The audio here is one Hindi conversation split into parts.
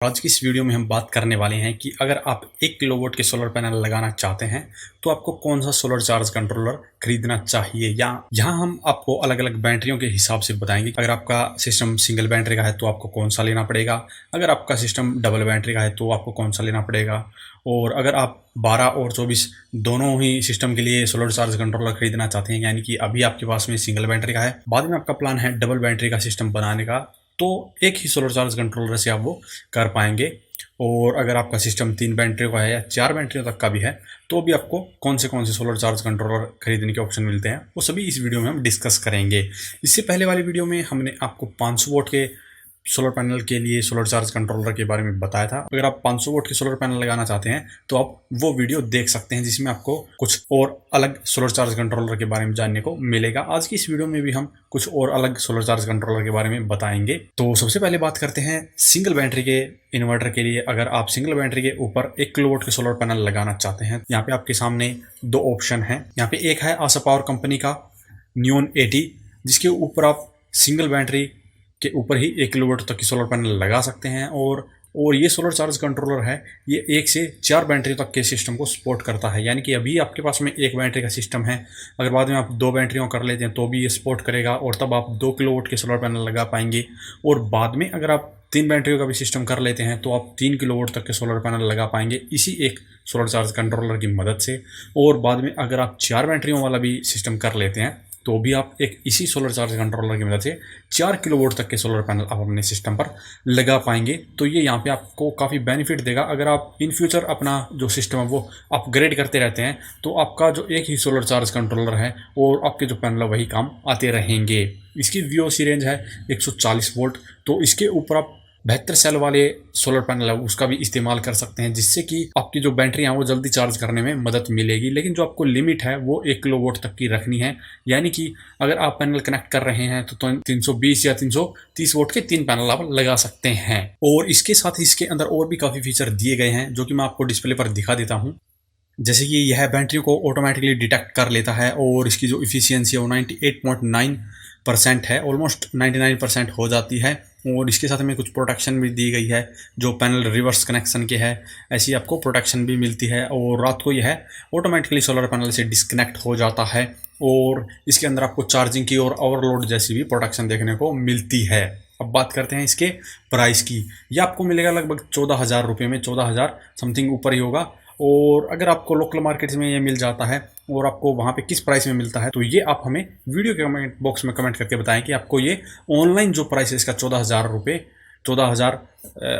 आज की इस वीडियो में हम बात करने वाले हैं कि अगर आप 1 किलोवाट के सोलर पैनल लगाना चाहते हैं तो आपको कौन सा सोलर चार्ज कंट्रोलर खरीदना चाहिए। या यहाँ हम आपको अलग अलग बैटरियों के हिसाब से बताएंगे। अगर आपका सिस्टम सिंगल बैटरी का है तो आपको कौन सा लेना पड़ेगा, अगर आपका सिस्टम डबल बैटरी का है तो आपको कौन सा लेना पड़ेगा, और अगर आप 12 और 24 दोनों ही सिस्टम के लिए सोलर चार्ज कंट्रोलर खरीदना चाहते हैं, यानी कि अभी आपके पास में सिंगल बैटरी का है, बाद में आपका प्लान है डबल बैटरी का सिस्टम बनाने का, तो एक ही सोलर चार्ज कंट्रोलर से आप वो कर पाएंगे। और अगर आपका सिस्टम 3 बैटरियों का है या 4 बैटरियों तक का भी है तो भी आपको कौन से सोलर चार्ज कंट्रोलर खरीदने के ऑप्शन मिलते हैं, वो सभी इस वीडियो में हम डिस्कस करेंगे। इससे पहले वाली वीडियो में हमने आपको 500 वोट के सोलर पैनल के लिए सोलर चार्ज कंट्रोलर के बारे में बताया था। अगर आप 500 वोट के सोलर पैनल लगाना चाहते हैं तो आप वो वीडियो देख सकते हैं, जिसमें आपको कुछ और अलग सोलर चार्ज कंट्रोलर के बारे में जानने को मिलेगा। आज की इस वीडियो में भी हम कुछ और अलग सोलर चार्ज कंट्रोलर के बारे में बताएंगे। तो सबसे पहले बात करते हैं सिंगल बैटरी के इन्वर्टर के लिए। अगर आप सिंगल बैटरी के ऊपर 1 किलोवाट के सोलर पैनल लगाना चाहते हैं, यहाँ पे आपके सामने 2 ऑप्शन है। यहाँ पे एक है आशा पावर कंपनी का न्यून 80, जिसके ऊपर आप सिंगल बैटरी के ऊपर ही 1 किलोवाट तक की सोलर पैनल लगा सकते हैं। और ये सोलर चार्ज कंट्रोलर है, ये 1 से 4 बैटरी तक के सिस्टम को सपोर्ट करता है। यानी कि अभी आपके पास में 1 बैटरी का सिस्टम है, अगर बाद में आप 2 बैटरियों कर लेते हैं तो भी ये सपोर्ट करेगा, और तब आप 2 किलोवाट के सोलर पैनल लगा पाएंगे। और बाद में अगर आप 3 बैटरियों का भी सिस्टम कर लेते हैं तो आप 3 किलोवाट तक के सोलर पैनल लगा पाएंगे इसी एक सोलर चार्ज कंट्रोलर की मदद से। और बाद में अगर आप 4 बैटरियों वाला भी सिस्टम कर लेते हैं तो भी आप एक इसी सोलर चार्ज कंट्रोलर की मदद से 4 किलोवाट तक के सोलर पैनल आप अपने सिस्टम पर लगा पाएंगे। तो ये यहाँ पे आपको काफ़ी बेनिफिट देगा। अगर आप इन फ्यूचर अपना जो सिस्टम है वो अपग्रेड करते रहते हैं तो आपका जो एक ही सोलर चार्ज कंट्रोलर है और आपके जो पैनल है वही काम आते रहेंगे। इसकी VOC रेंज है 140 वोल्ट, तो इसके ऊपर आप 72 सेल वाले सोलर पैनल है उसका भी इस्तेमाल कर सकते हैं, जिससे कि आपकी जो बैटरी है वो जल्दी चार्ज करने में मदद मिलेगी। लेकिन जो आपको लिमिट है वो 1 किलोवाट तक की रखनी है। यानी कि अगर आप पैनल कनेक्ट कर रहे हैं तो 320 या 330 वोट के 3 पैनल आप लगा सकते हैं। और इसके साथ ही इसके अंदर और भी काफ़ी फीचर दिए गए हैं जो कि मैं आपको डिस्प्ले पर दिखा देता हूँ। जैसे कि यह बैटरी को ऑटोमेटिकली डिटेक्ट कर लेता है और इसकी जो इफिशियंसी है वो 98.9% है, ऑलमोस्ट 99% हो जाती है। और इसके साथ में कुछ प्रोटेक्शन भी दी गई है, जो पैनल रिवर्स कनेक्शन के है ऐसी आपको प्रोटेक्शन भी मिलती है। और रात को यह ऑटोमेटिकली सोलर पैनल से डिस्कनेक्ट हो जाता है। और इसके अंदर आपको चार्जिंग की और ओवरलोड जैसी भी प्रोटेक्शन देखने को मिलती है। अब बात करते हैं इसके प्राइस की। यह आपको मिलेगा लगभग 14,000 रुपये में, 14,000 समथिंग ऊपर ही होगा। और अगर आपको लोकल मार्केट में ये मिल जाता है और आपको वहाँ पे किस प्राइस में मिलता है तो ये आप हमें वीडियो के कमेंट बॉक्स में कमेंट करके बताएं कि आपको ये ऑनलाइन जो प्राइस है इसका 14,000 रुपये, 14,000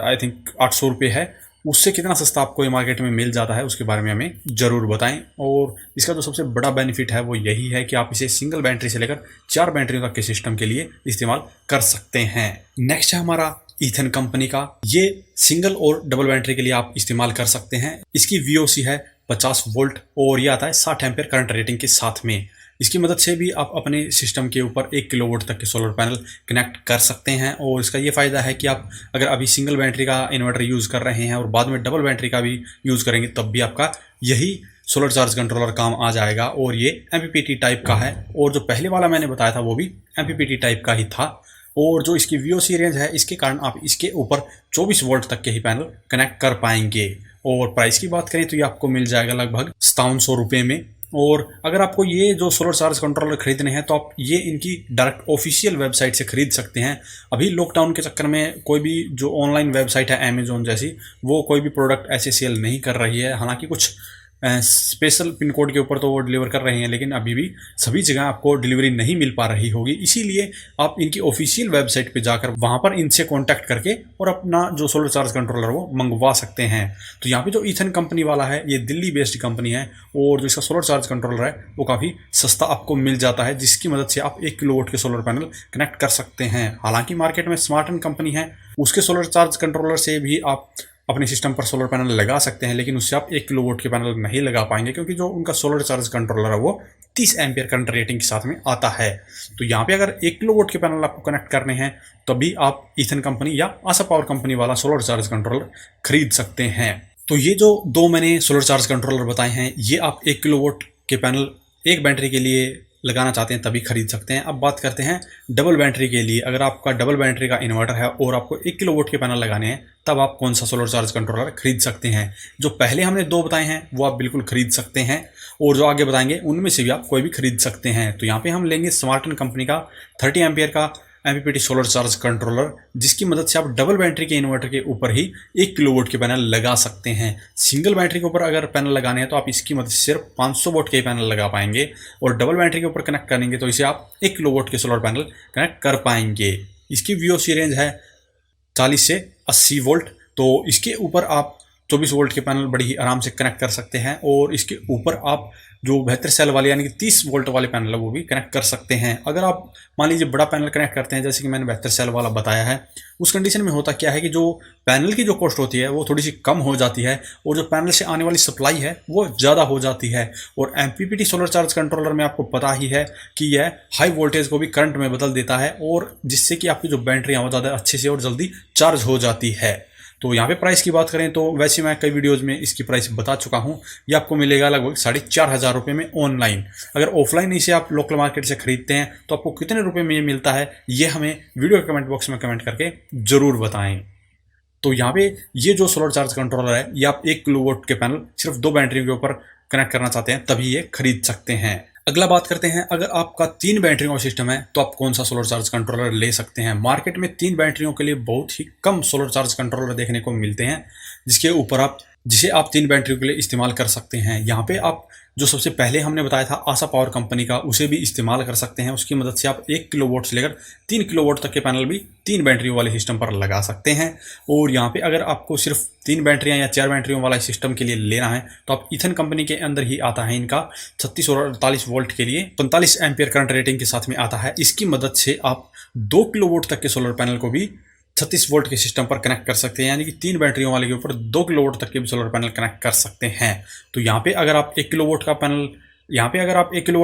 आई थिंक 800 रुपये है, उससे कितना सस्ता आपको ये मार्केट में मिल जाता है उसके बारे में हमें ज़रूर बताएं। और इसका जो सबसे बड़ा बेनिफिट है वो यही है कि आप इसे सिंगल बैटरी से लेकर 4 बैटरियों तक के सिस्टम के लिए इस्तेमाल कर सकते हैं। नेक्स्ट है हमारा ईथन कंपनी का। ये सिंगल और डबल बैटरी के लिए आप इस्तेमाल कर सकते हैं। इसकी VOC है 50 वोल्ट और ये आता है 60 एम्पीयर करंट रेटिंग के साथ में। इसकी मदद से भी आप अपने सिस्टम के ऊपर 1 किलोवाट तक के सोलर पैनल कनेक्ट कर सकते हैं। और इसका ये फ़ायदा है कि आप अगर अभी सिंगल बैटरी का इन्वर्टर यूज़ कर रहे हैं और बाद में डबल बैटरी का भी यूज़ करेंगे तब भी आपका यही सोलर चार्ज कंट्रोलर काम आ जाएगा। और ये MPPT टाइप का है, और जो पहले वाला मैंने बताया था वो भी MPPT टाइप का ही था। और जो इसकी VOC रेंज है इसके कारण आप इसके ऊपर 24 वोल्ट तक के ही पैनल कनेक्ट कर पाएंगे। और प्राइस की बात करें तो ये आपको मिल जाएगा लगभग 5700 रुपये में। और अगर आपको ये जो सोलर चार्ज कंट्रोलर खरीदने हैं तो आप ये इनकी डायरेक्ट ऑफिशियल वेबसाइट से खरीद सकते हैं। अभी लॉकडाउन के चक्कर में कोई भी जो ऑनलाइन वेबसाइट है अमेजोन जैसी, वो कोई भी प्रोडक्ट ऐसे सेल नहीं कर रही है। हालांकि कुछ स्पेशल पिन कोड के ऊपर तो वो डिलीवर कर रहे हैं, लेकिन अभी भी सभी जगह आपको डिलीवरी नहीं मिल पा रही होगी। इसीलिए आप इनकी ऑफिशियल वेबसाइट पे जाकर वहाँ पर इनसे कांटेक्ट करके और अपना जो सोलर चार्ज कंट्रोलर वो मंगवा सकते हैं। तो यहाँ पे जो ईथन कंपनी वाला है ये दिल्ली बेस्ड कंपनी है, और जो इसका सोलर चार्ज कंट्रोलर है वो काफ़ी सस्ता आपको मिल जाता है, जिसकी मदद से आप 1 किलोवाट के सोलर पैनल कनेक्ट कर सकते हैं। हालांकि मार्केट में स्मार्टन कंपनी है, उसके सोलर चार्ज कंट्रोलर से भी आप अपने सिस्टम पर सोलर पैनल लगा सकते हैं, लेकिन उससे आप 1 किलोवाट के पैनल नहीं लगा पाएंगे, क्योंकि जो उनका सोलर चार्ज कंट्रोलर है वो 30 एम्पीयर करंट रेटिंग के साथ में आता है। तो यहाँ पे अगर 1 किलोवाट के पैनल आपको कनेक्ट करने हैं तभी आप ईथन कंपनी या आशा पावर कंपनी वाला सोलर चार्ज कंट्रोलर खरीद सकते हैं। तो ये जो 2 मैंने सोलर चार्ज कंट्रोलर बताए हैं ये आप 1 किलोवाट के पैनल एक बैटरी के लिए लगाना चाहते हैं तभी खरीद सकते हैं। अब बात करते हैं डबल बैटरी के लिए। अगर आपका डबल बैटरी का इन्वर्टर है और आपको 1 किलोवाट के पैनल लगाने हैं, तब आप कौन सा सोलर चार्ज कंट्रोलर खरीद सकते हैं। जो पहले हमने 2 बताए हैं वो आप बिल्कुल खरीद सकते हैं, और जो आगे बताएंगे उनमें से भी आप कोई भी खरीद सकते हैं। तो यहाँ पे हम लेंगे स्मार्टन कंपनी का 30 एम्पियर का MPPT सोलर चार्ज कंट्रोलर, जिसकी मदद से आप डबल बैटरी के इन्वर्टर के ऊपर ही 1 किलोवाट के पैनल लगा सकते हैं। सिंगल बैटरी के ऊपर अगर पैनल लगाने हैं तो आप इसकी मदद से सिर्फ 500 वाट के पैनल लगा पाएंगे, और डबल बैटरी के ऊपर कनेक्ट करेंगे तो इसे आप 1 किलोवाट के सोलर पैनल कनेक्ट कर पाएंगे। इसकी VOC रेंज है 40 से 80 वोल्ट। तो इसके ऊपर आप 24 वोल्ट के पैनल बड़ी ही आराम से कनेक्ट कर सकते हैं, और इसके ऊपर आप जो 72 सेल वाले यानी कि 30 वोल्ट वाले पैनल है वो भी कनेक्ट कर सकते हैं। अगर आप मान लीजिए बड़ा पैनल कनेक्ट करते हैं, जैसे कि मैंने 72 सेल वाला बताया है, उस कंडीशन में होता क्या है कि जो पैनल की जो कॉस्ट होती है वो थोड़ी सी कम हो जाती है, और जो पैनल से आने वाली सप्लाई है वो ज़्यादा हो जाती है। और MPPT सोलर चार्ज कंट्रोलर में आपको पता ही है कि यह हाई वोल्टेज को भी करंट में बदल देता है, और जिससे कि आपकी जो बैटरी है वो ज़्यादा अच्छे से और जल्दी चार्ज हो जाती है। तो यहाँ पे प्राइस की बात करें तो वैसे मैं कई वीडियोज़ में इसकी प्राइस बता चुका हूँ। ये आपको मिलेगा लगभग 4,500 रुपये में ऑनलाइन। अगर ऑफलाइन इसे आप लोकल मार्केट से खरीदते हैं तो आपको कितने रुपए में ये मिलता है, ये हमें वीडियो के कमेंट बॉक्स में कमेंट करके ज़रूर बताएं। तो यहाँ पे ये जो सोलर चार्ज कंट्रोलर है, ये आप 1 किलोवाट के पैनल सिर्फ 2 बैटरियों के ऊपर कनेक्ट करना चाहते हैं तभी ये खरीद सकते हैं। अगला बात करते हैं, अगर आपका 3 बैटरियों का सिस्टम है तो आप कौन सा सोलर चार्ज कंट्रोलर ले सकते हैं। मार्केट में 3 बैटरियों के लिए बहुत ही कम सोलर चार्ज कंट्रोलर देखने को मिलते हैं, जिसे आप 3 बैटरियों के लिए इस्तेमाल कर सकते हैं। यहाँ पे आप जो सबसे पहले हमने बताया था आशा पावर कंपनी का, उसे भी इस्तेमाल कर सकते हैं। उसकी मदद से आप 1 किलोवाट से लेकर 3 किलोवाट तक के पैनल भी 3 बैटरियों वाले सिस्टम पर लगा सकते हैं। और यहाँ पे अगर आपको सिर्फ 3 बैटरियाँ या 4 बैटरियों वाला सिस्टम के लिए लेना है तो आप ईथन कंपनी के अंदर ही आता है इनका 36 और 48 वोल्ट के लिए 45 एम्पियर करंट रेटिंग के साथ में आता है। इसकी मदद से आप 2 किलोवाट तक के सोलर पैनल को भी 36 वोल्ट के सिस्टम पर कनेक्ट कर सकते हैं, यानी कि 3 बैटरियों वाले के ऊपर 2 किलोवाट तक के भी सोलर पैनल कनेक्ट कर सकते हैं। तो यहाँ पे अगर आप 1 किलोवाट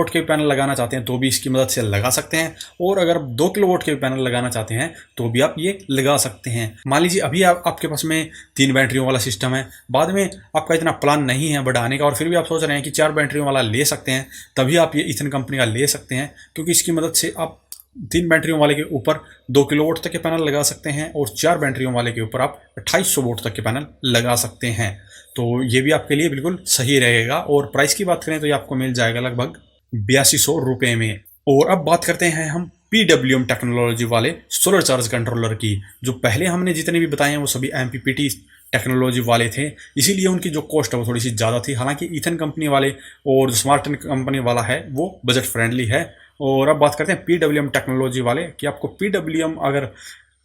के पैनल लगाना चाहते हैं तो भी इसकी मदद से लगा सकते हैं, और अगर आप 2 किलोवाट के पैनल लगाना चाहते हैं तो भी आप ये लगा सकते हैं। मान लीजिए अभी आपके पास में 3 बैटरियों वाला सिस्टम है, बाद में आपका इतना प्लान नहीं है बढ़ाने का और फिर भी आप सोच रहे हैं कि 4 बैटरियों वाला ले सकते हैं, तभी आप ये ईथन कंपनी का ले सकते हैं, क्योंकि इसकी मदद से आप 3 बैटरियों वाले के ऊपर 2 किलोवाट तक के पैनल लगा सकते हैं, और 4 बैटरियों वाले के ऊपर आप 2800 वोल्ट तक के पैनल लगा सकते हैं। तो ये भी आपके लिए बिल्कुल सही रहेगा। और प्राइस की बात करें तो ये आपको मिल जाएगा लगभग 8200 रुपये में। और अब बात करते हैं हम PWM टेक्नोलॉजी वाले सोलर चार्ज कंट्रोलर की। जो पहले हमने जितने भी बताए हैं वो सभी MPPT टेक्नोलॉजी वाले थे, इसीलिए उनकी जो कॉस्ट है वो थोड़ी सी ज़्यादा थी। हालांकि ईथन कंपनी वाले और जो स्मार्टन कंपनी वाला है वो बजट फ्रेंडली है। और अब बात करते हैं PWM टेक्नोलॉजी वाले कि आपको PWM अगर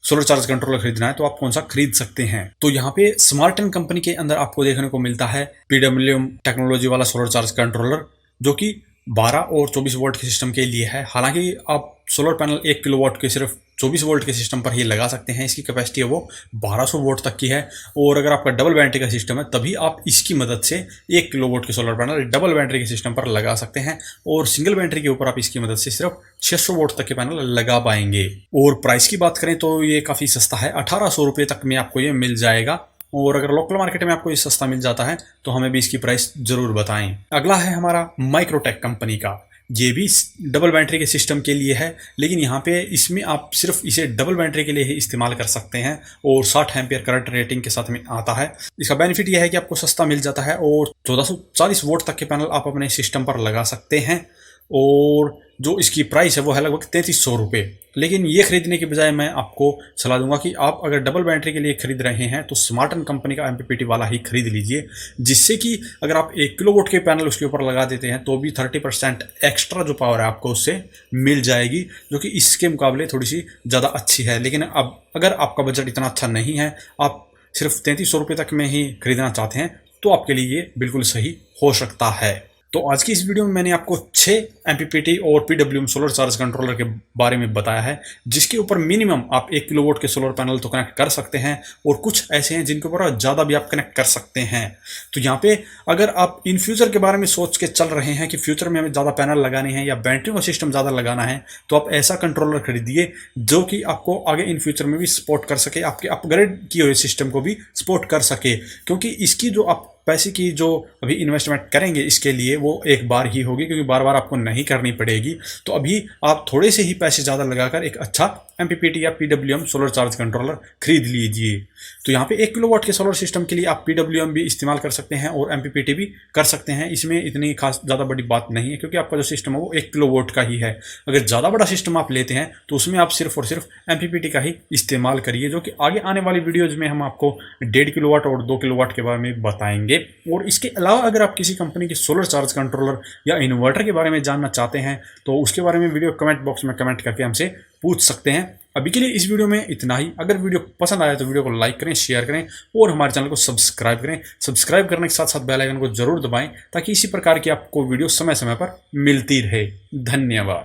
सोलर चार्ज कंट्रोलर खरीदना है तो आप कौन सा खरीद सकते हैं। तो यहाँ पे स्मार्टन कंपनी के अंदर आपको देखने को मिलता है PWM टेक्नोलॉजी वाला सोलर चार्ज कंट्रोलर, जो कि 12 और 24 वोल्ट के सिस्टम के लिए है। हालांकि आप सोलर पैनल 1 किलोवाट के सिर्फ 24 वोल्ट के सिस्टम पर ही लगा सकते हैं। इसकी कैपेसिटी है वो 1200 वोल्ट तक की है, और अगर आपका डबल बैटरी का सिस्टम है तभी आप इसकी मदद से 1 किलोवाट के सोलर पैनल डबल बैटरी के सिस्टम पर लगा सकते हैं, और सिंगल बैटरी के ऊपर आप इसकी मदद से सिर्फ 600 वोल्ट तक के पैनल लगा पाएंगे। और प्राइस की बात करें तो ये काफ़ी सस्ता है, 1800 रुपये तक में आपको ये मिल जाएगा। और अगर लोकल मार्केट में आपको ये सस्ता मिल जाता है तो हमें भी इसकी प्राइस जरूर बताएं। अगला है हमारा माइक्रोटेक कंपनी का। ये भी डबल बैटरी के सिस्टम के लिए है, लेकिन यहाँ पे इसमें आप सिर्फ इसे डबल बैटरी के लिए ही इस्तेमाल कर सकते हैं, और 60 एम्पियर करंट रेटिंग के साथ में आता है। इसका बेनिफिट यह है कि आपको सस्ता मिल जाता है, और 1440 वोल्ट तक के पैनल आप अपने सिस्टम पर लगा सकते हैं, और जो इसकी प्राइस है वो है लगभग 3300 रुपये। लेकिन ये खरीदने के बजाय मैं आपको सलाह दूंगा कि आप अगर डबल बैटरी के लिए खरीद रहे हैं तो स्मार्टन कंपनी का MPPT वाला ही खरीद लीजिए, जिससे कि अगर आप 1 किलोवाट के पैनल उसके ऊपर लगा देते हैं तो भी 30% एक्स्ट्रा जो पावर है आपको उससे मिल जाएगी, जो कि इसके मुकाबले थोड़ी सी ज़्यादा अच्छी है। लेकिन अब अगर आपका बजट इतना अच्छा नहीं है, आप सिर्फ 3300 रुपये तक में ही खरीदना चाहते हैं, तो आपके लिए ये बिल्कुल सही हो सकता है। तो आज की इस वीडियो में मैंने आपको 6 MPPT और PWM सोलर चार्ज कंट्रोलर के बारे में बताया है, जिसके ऊपर मिनिमम आप 1 किलोवाट के सोलर पैनल तो कनेक्ट कर सकते हैं, और कुछ ऐसे हैं जिनके ऊपर ज़्यादा भी आप कनेक्ट कर सकते हैं। तो यहाँ पे अगर आप इन फ्यूचर के बारे में सोच के चल रहे हैं कि फ्यूचर में हमें ज़्यादा पैनल लगाने हैं या बैटरी का सिस्टम ज़्यादा लगाना है, तो आप ऐसा कंट्रोलर खरीदिए जो कि आपको आगे इन फ्यूचर में भी सपोर्ट कर सके, आपके अपग्रेड किए हुए सिस्टम को भी सपोर्ट कर सके। क्योंकि इसकी जो आप पैसे की जो अभी इन्वेस्टमेंट करेंगे इसके लिए वो एक बार ही होगी, क्योंकि बार-बार आपको नहीं करनी पड़ेगी। तो अभी आप थोड़े से ही पैसे ज़्यादा लगाकर एक अच्छा एमपीपीटी या पीडब्ल्यूएम सोलर चार्ज कंट्रोलर खरीद लीजिए। तो यहाँ पे 1 किलोवाट के सोलर सिस्टम के लिए आप पीडब्ल्यूएम भी इस्तेमाल कर सकते हैं और एमपीपीटी भी कर सकते हैं। इसमें इतनी खास ज़्यादा बड़ी बात नहीं है, क्योंकि आपका जो सिस्टम है वो 1 किलोवाट का ही है। अगर ज़्यादा बड़ा सिस्टम आप लेते हैं तो उसमें आप सिर्फ और सिर्फ एमपीपीटी का ही इस्तेमाल करिए, जो कि आगे आने वाली वीडियोज में हम आपको 1.5 किलोवाट और 2 किलोवाट के बारे में बताएंगे। और इसके अलावा अगर आप किसी कंपनी के सोलर चार्ज कंट्रोलर या इन्वर्टर के बारे में जानना चाहते हैं तो उसके बारे में वीडियो कमेंट बॉक्स में कमेंट करके हमसे पूछ सकते हैं। अभी के लिए इस वीडियो में इतना ही। अगर वीडियो पसंद आया तो वीडियो को लाइक करें, शेयर करें और हमारे चैनल को सब्सक्राइब करें। सब्सक्राइब करने के साथ साथ बेल आइकन को जरूर दबाएं ताकि इसी प्रकार की आपको वीडियो समय समय पर मिलती रहे। धन्यवाद।